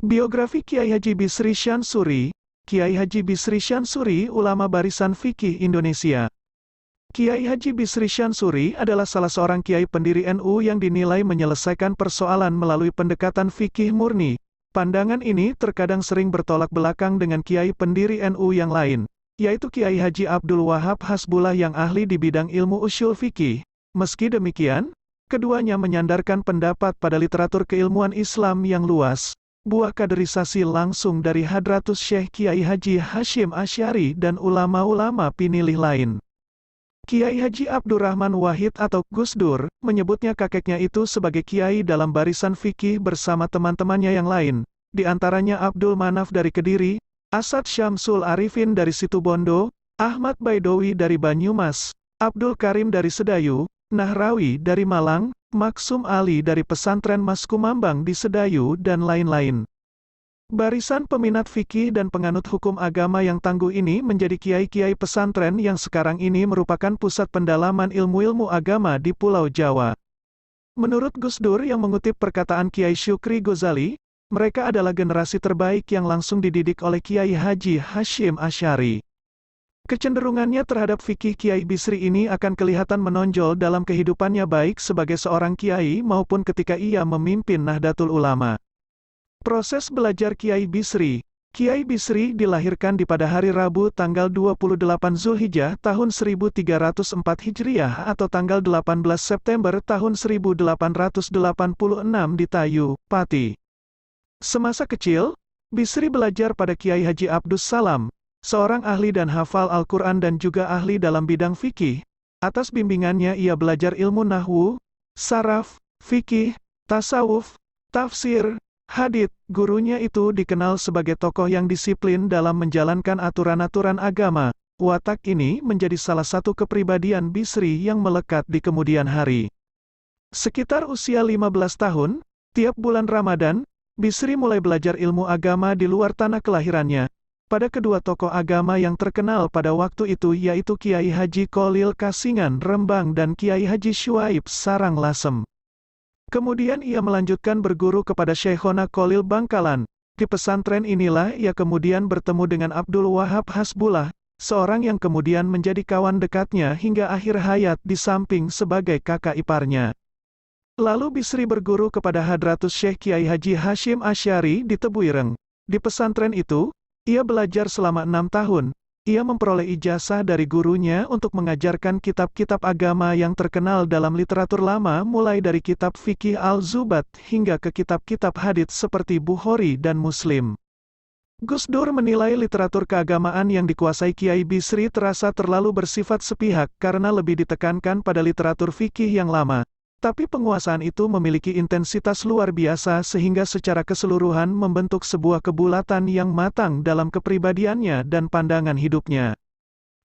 Biografi Kiai Haji Bisri Syansuri. Kiai Haji Bisri Syansuri, ulama barisan fikih Indonesia. Kiai Haji Bisri Syansuri adalah salah seorang kiai pendiri NU yang dinilai menyelesaikan persoalan melalui pendekatan fikih murni. Pandangan ini terkadang sering bertolak belakang dengan kiai pendiri NU yang lain, yaitu Kiai Haji Abdul Wahab Hasbullah yang ahli di bidang ilmu usyul fikih. Meski demikian, keduanya menyandarkan pendapat pada literatur keilmuan Islam yang luas, buah kaderisasi langsung dari Hadratus Syekh Kiai Haji Hasyim Asy'ari dan ulama-ulama pinilih lain. Kiai Haji Abdurrahman Wahid atau Gus Dur, menyebutnya kakeknya itu sebagai kiai dalam barisan fikih bersama teman-temannya yang lain, di antaranya Abdul Manaf dari Kediri, Asad Syamsul Arifin dari Situbondo, Ahmad Baidowi dari Banyumas, Abdul Karim dari Sedayu, Nahrawi dari Malang, Maksum Ali dari pesantren Mas Kumambang di Sedayu dan lain-lain. Barisan peminat fikih dan penganut hukum agama yang tangguh ini menjadi kiai-kiai pesantren yang sekarang ini merupakan pusat pendalaman ilmu-ilmu agama di Pulau Jawa. Menurut Gus Dur yang mengutip perkataan Kiai Syukri Ghazali, mereka adalah generasi terbaik yang langsung dididik oleh Kiai Haji Hasyim Asy'ari. Kecenderungannya terhadap fikih Kiai Bisri ini akan kelihatan menonjol dalam kehidupannya baik sebagai seorang kiai maupun ketika ia memimpin Nahdlatul Ulama. Proses belajar Kiai Bisri. Kiai Bisri dilahirkan pada hari Rabu tanggal 28 Zulhijjah tahun 1304 Hijriah atau tanggal 18 September tahun 1886 di Tayu, Pati. Semasa kecil, Bisri belajar pada Kiai Haji Abdus Salam, seorang ahli dan hafal Al-Quran dan juga ahli dalam bidang fikih. Atas bimbingannya ia belajar ilmu nahwu, saraf, fikih, tasawuf, tafsir, hadits. Gurunya itu dikenal sebagai tokoh yang disiplin dalam menjalankan aturan-aturan agama. Watak ini menjadi salah satu kepribadian Bisri yang melekat di kemudian hari. Sekitar usia 15 tahun, tiap bulan Ramadan, Bisri mulai belajar ilmu agama di luar tanah kelahirannya, pada kedua tokoh agama yang terkenal pada waktu itu yaitu Kiai Haji Kholil Kasingan Rembang dan Kiai Haji Syuaib Sarang Lasem. Kemudian ia melanjutkan berguru kepada Syekhona Kholil Bangkalan. Di pesantren inilah ia kemudian bertemu dengan Abdul Wahab Hasbullah, seorang yang kemudian menjadi kawan dekatnya hingga akhir hayat di samping sebagai kakak iparnya. Lalu Bisri berguru kepada Hadratus Syekh Kiai Haji Hasyim Asy'ari di Tebuireng. Di pesantren itu, ia belajar selama 6 tahun. Ia memperoleh ijazah dari gurunya untuk mengajarkan kitab-kitab agama yang terkenal dalam literatur lama mulai dari kitab fikih Al-Zubat hingga ke kitab-kitab hadits seperti Bukhari dan Muslim. Gus Dur menilai literatur keagamaan yang dikuasai Kiai Bisri terasa terlalu bersifat sepihak karena lebih ditekankan pada literatur fikih yang lama. Tapi penguasaan itu memiliki intensitas luar biasa sehingga secara keseluruhan membentuk sebuah kebulatan yang matang dalam kepribadiannya dan pandangan hidupnya.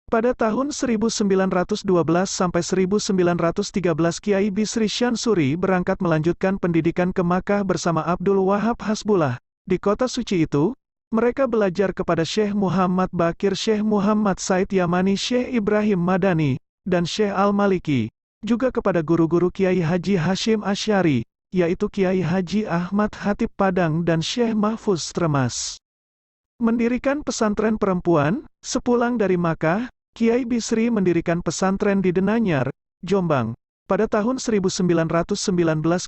Pada tahun 1912 sampai 1913 Kiai Bisri Syansuri berangkat melanjutkan pendidikan ke Makkah bersama Abdul Wahab Hasbullah. Di kota suci itu, mereka belajar kepada Syekh Muhammad Bakir, Syekh Muhammad Said Yamani, Syekh Ibrahim Madani, dan Syekh Al-Maliki. Juga kepada guru-guru Kiai Haji Hasyim Asy'ari, yaitu Kiai Haji Ahmad Hatib Padang dan Syekh Mahfuz Tremas. Mendirikan pesantren perempuan. Sepulang dari Makkah, Kiai Bisri mendirikan pesantren di Denanyar, Jombang. Pada tahun 1919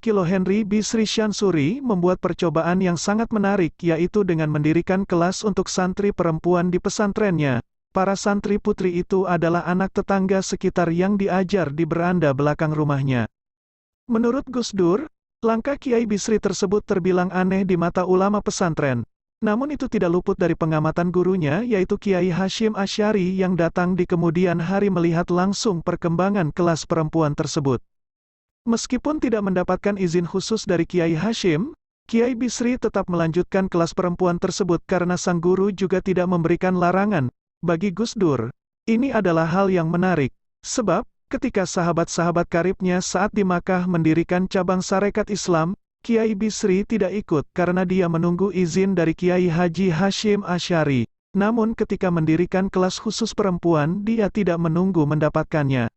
Kilo Henry Bisri Syansuri membuat percobaan yang sangat menarik yaitu dengan mendirikan kelas untuk santri perempuan di pesantrennya. Para santri putri itu adalah anak tetangga sekitar yang diajar di beranda belakang rumahnya. Menurut Gus Dur, langkah Kiai Bisri tersebut terbilang aneh di mata ulama pesantren. Namun itu tidak luput dari pengamatan gurunya yaitu Kiai Hasyim Asy'ari yang datang di kemudian hari melihat langsung perkembangan kelas perempuan tersebut. Meskipun tidak mendapatkan izin khusus dari Kiai Hasyim, Kiai Bisri tetap melanjutkan kelas perempuan tersebut karena sang guru juga tidak memberikan larangan. Bagi Gus Dur, ini adalah hal yang menarik, sebab, ketika sahabat-sahabat karibnya saat di Makkah mendirikan cabang Sarekat Islam, Kiai Bisri tidak ikut karena dia menunggu izin dari Kiai Haji Hasyim Asy'ari. Namun ketika mendirikan kelas khusus perempuan, dia tidak menunggu mendapatkannya.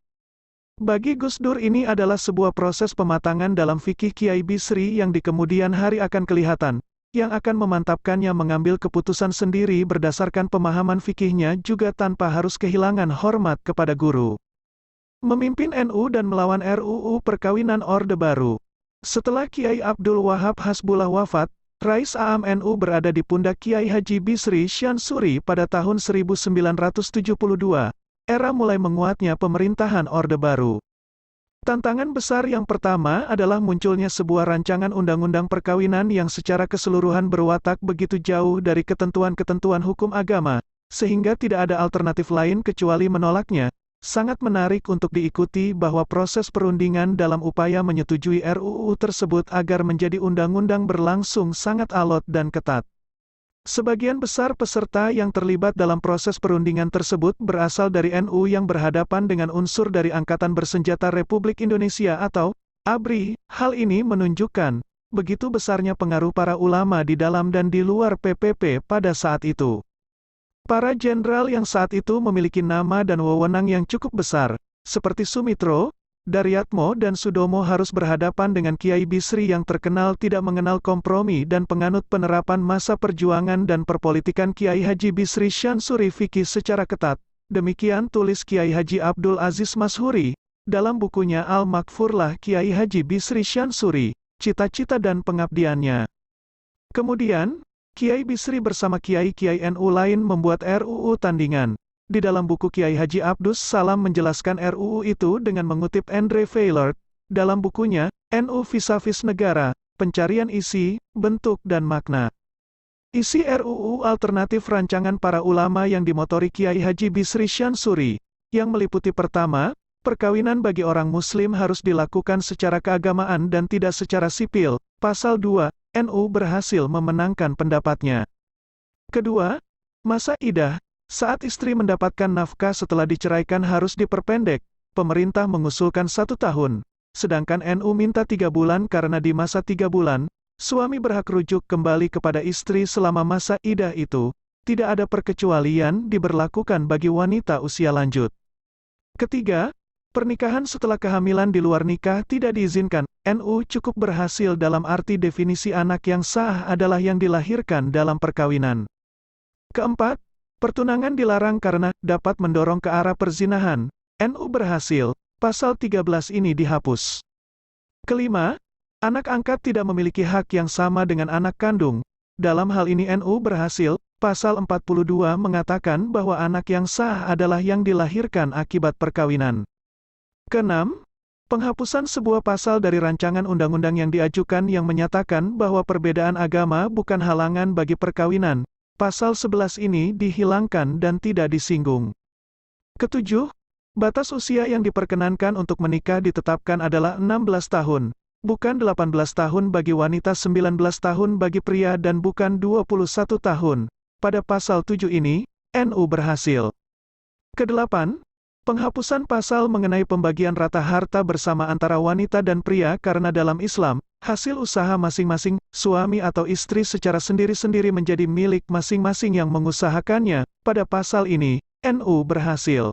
Bagi Gus Dur ini adalah sebuah proses pematangan dalam fikih Kiai Bisri yang di kemudian hari akan kelihatan, yang akan memantapkannya mengambil keputusan sendiri berdasarkan pemahaman fikihnya juga tanpa harus kehilangan hormat kepada guru. Memimpin NU dan melawan RUU Perkawinan Orde Baru. Setelah Kiai Abdul Wahab Hasbullah wafat, Rais Aam NU berada di pundak Kiai Haji Bisri Syansuri pada tahun 1972. Era mulai menguatnya pemerintahan Orde Baru. Tantangan besar yang pertama adalah munculnya sebuah rancangan undang-undang perkawinan yang secara keseluruhan berwatak begitu jauh dari ketentuan-ketentuan hukum agama, sehingga tidak ada alternatif lain kecuali menolaknya. Sangat menarik untuk diikuti bahwa proses perundingan dalam upaya menyetujui RUU tersebut agar menjadi undang-undang berlangsung sangat alot dan ketat. Sebagian besar peserta yang terlibat dalam proses perundingan tersebut berasal dari NU yang berhadapan dengan unsur dari Angkatan Bersenjata Republik Indonesia atau ABRI. Hal ini menunjukkan begitu besarnya pengaruh para ulama di dalam dan di luar PPP pada saat itu. Para jenderal yang saat itu memiliki nama dan wewenang yang cukup besar, seperti Sumitro, Daryatmo dan Sudomo harus berhadapan dengan Kiai Bisri yang terkenal tidak mengenal kompromi dan penganut penerapan masa perjuangan dan perpolitikan Kiai Haji Bisri Syansuri fikih secara ketat. Demikian tulis Kiai Haji Abdul Aziz Mashuri, dalam bukunya Al-Makfurlah Kiai Haji Bisri Syansuri, Cita-Cita dan Pengabdiannya. Kemudian, Kiai Bisri bersama Kiai-Kiai NU lain membuat RUU tandingan. Di dalam buku Kiai Haji Abdus Salam menjelaskan RUU itu dengan mengutip Andre Veillard, dalam bukunya, NU Vis-a-Vis Negara, Pencarian Isi, Bentuk dan Makna. Isi RUU alternatif rancangan para ulama yang dimotori Kiai Haji Bisri Syansuri, yang meliputi pertama, perkawinan bagi orang muslim harus dilakukan secara keagamaan dan tidak secara sipil. Pasal 2, NU berhasil memenangkan pendapatnya. Kedua, masa idah. Saat istri mendapatkan nafkah setelah diceraikan harus diperpendek, pemerintah mengusulkan 1 tahun, sedangkan NU minta 3 bulan karena di masa 3 bulan, suami berhak rujuk kembali kepada istri selama masa idah itu, tidak ada perkecualian diberlakukan bagi wanita usia lanjut. Ketiga, pernikahan setelah kehamilan di luar nikah tidak diizinkan. NU cukup berhasil dalam arti definisi anak yang sah adalah yang dilahirkan dalam perkawinan. Keempat, pertunangan dilarang karena dapat mendorong ke arah perzinahan. NU berhasil, pasal 13 ini dihapus. Kelima, anak angkat tidak memiliki hak yang sama dengan anak kandung. Dalam hal ini NU berhasil, pasal 42 mengatakan bahwa anak yang sah adalah yang dilahirkan akibat perkawinan. Keenam, penghapusan sebuah pasal dari rancangan undang-undang yang diajukan yang menyatakan bahwa perbedaan agama bukan halangan bagi perkawinan. Pasal 11 ini dihilangkan dan tidak disinggung. Ketujuh, batas usia yang diperkenankan untuk menikah ditetapkan adalah 16 tahun, bukan 18 tahun bagi wanita 19 tahun bagi pria dan bukan 21 tahun. Pada pasal 7 ini, NU berhasil. Kedelapan, penghapusan pasal mengenai pembagian rata harta bersama antara wanita dan pria karena dalam Islam, hasil usaha masing-masing, suami atau istri secara sendiri-sendiri menjadi milik masing-masing yang mengusahakannya. Pada pasal ini, NU berhasil.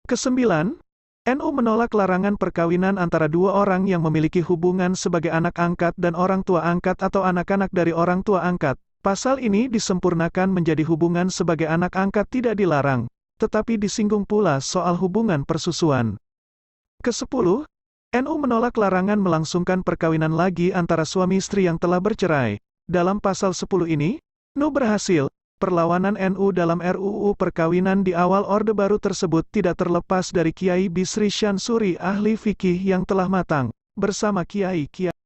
Kesembilan, NU menolak larangan perkawinan antara dua orang yang memiliki hubungan sebagai anak angkat dan orang tua angkat atau anak-anak dari orang tua angkat. Pasal ini disempurnakan menjadi hubungan sebagai anak angkat tidak dilarang, tetapi disinggung pula soal hubungan persusuan. Kesepuluh, NU menolak larangan melangsungkan perkawinan lagi antara suami istri yang telah bercerai. Dalam pasal 10 ini, NU berhasil. Perlawanan NU dalam RUU perkawinan di awal Orde Baru tersebut tidak terlepas dari Kiai Bisri Syansuri ahli fikih yang telah matang, bersama Kiai-Kiai